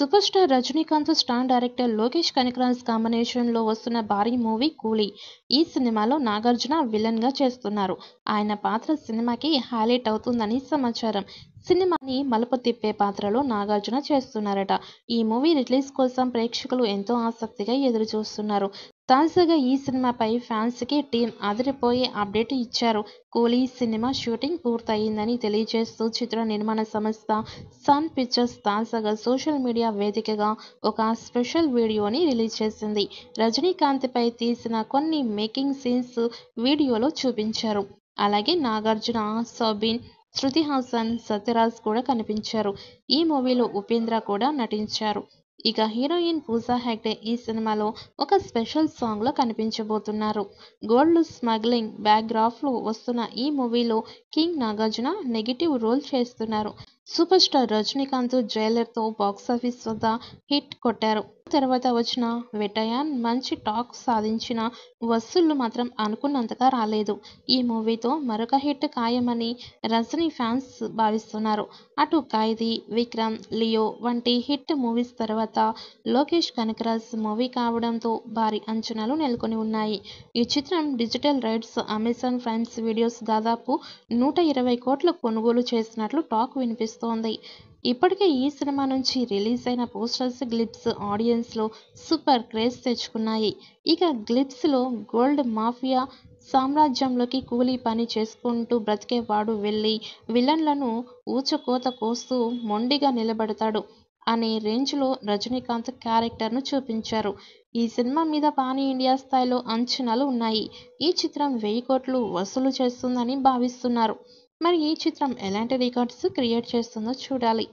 Super star Rajinikanth, star director Lokesh Kanagaraj కాంబినేషన్లో వస్తున్న భారీ మూవీ 'కూలీ'. ఈ సినిమాలో నాగార్జున విలన్గా చేస్తున్నారు. ఆయన పాత్ర సినిమాకి హైలైట్ అవుతుందని సమాచారం. సినిమాని మలుపు తిప్పే పాత్రలో నాగార్జున చేస్తున్నారట. ఈ మూవీ రిలీజ్ కోసం ప్రేక్షకులు ఎంతో ఆసక్తిగా ఎదురు చూస్తున్నారు. తాజాగా ఈ సినిమాపై ఫ్యాన్స్కి టీం అదిరిపోయే అప్డేట్ ఇచ్చారు. 'కూలీ' సినిమా షూటింగ్ పూర్తయిందని తెలియజేస్తూ చిత్ర నిర్మాణ సంస్థ సన్ పిక్చర్స్ తాజాగా సోషల్ మీడియా వేదికగా ఒక స్పెషల్ వీడియోని రిలీజ్ చేసింది. రజనీకాంత్పై తీసిన కొన్ని మేకింగ్ సీన్స్ వీడియోలో చూపించారు. అలాగే నాగార్జున, సౌబిన్, శృతి హాసన్, సత్యరాజ్ కూడా కనిపించారు. ఈ మూవీలో ఉపేంద్ర కూడా నటించారు. ఇక హీరోయిన్ పూజా హెగ్డే ఈ సినిమాలో ఒక స్పెషల్ సాంగ్లో కనిపించబోతున్నారు. గోల్డ్ స్మగ్లింగ్ బ్యాక్డ్రాప్లో వస్తున్న ఈ మూవీలో కింగ్ నాగార్జున నెగిటివ్ రోల్ చేస్తున్నారు. సూపర్ స్టార్ రజనీకాంత్ 'జైలర్'తో బాక్సాఫీస్ వద్ద హిట్ కొట్టారు. తర్వాత వచ్చిన 'వేటయాన్' మంచి టాక్ సాధించినా వసూళ్లు మాత్రం అనుకున్నంతగా రాలేదు. ఈ మూవీతో మరొక హిట్ ఖాయమని రజనీ ఫ్యాన్స్ భావిస్తున్నారు. అటు 'ఖైదీ', 'విక్రమ్', 'లియో' వంటి హిట్ మూవీస్ తర్వాత లోకేష్ కనకరాజ్ మూవీ కావడంతో భారీ అంచనాలు నెలకొని ఉన్నాయి. ఈ చిత్రం digital rights Amazon prime videos దాదాపు 120 కోట్లు కొనుగోలు చేసినట్లు టాక్ వినిపిస్తోంది. ఇప్పటికే ఈ సినిమా నుంచి రిలీజ్ అయిన పోస్టర్స్, గ్లిప్స్ ఆడియన్స్లో సూపర్ క్రేజ్ తెచ్చుకున్నాయి. ఇక గ్లిప్స్లో గోల్డ్ మాఫియా సామ్రాజ్యంలోకి కూలీ పని చేసుకుంటూ బ్రతికేవాడు వెళ్లి విలన్లను ఊచకోత కోస్తూ మొండిగా నిలబడతాడు అనే రేంజ్లో రజనీకాంత్ క్యారెక్టర్ను చూపించారు. ఈ సినిమా మీద పాన్ ఇండియా స్థాయిలో అంచనాలు ఉన్నాయి. ఈ చిత్రం 1000 కోట్లు వసూలు చేస్తుందని భావిస్తున్నారు. మరి ఈ చిత్రం ఎలాంటి రికార్డ్స్ క్రియేట్ చేస్తుందో చూడాలి.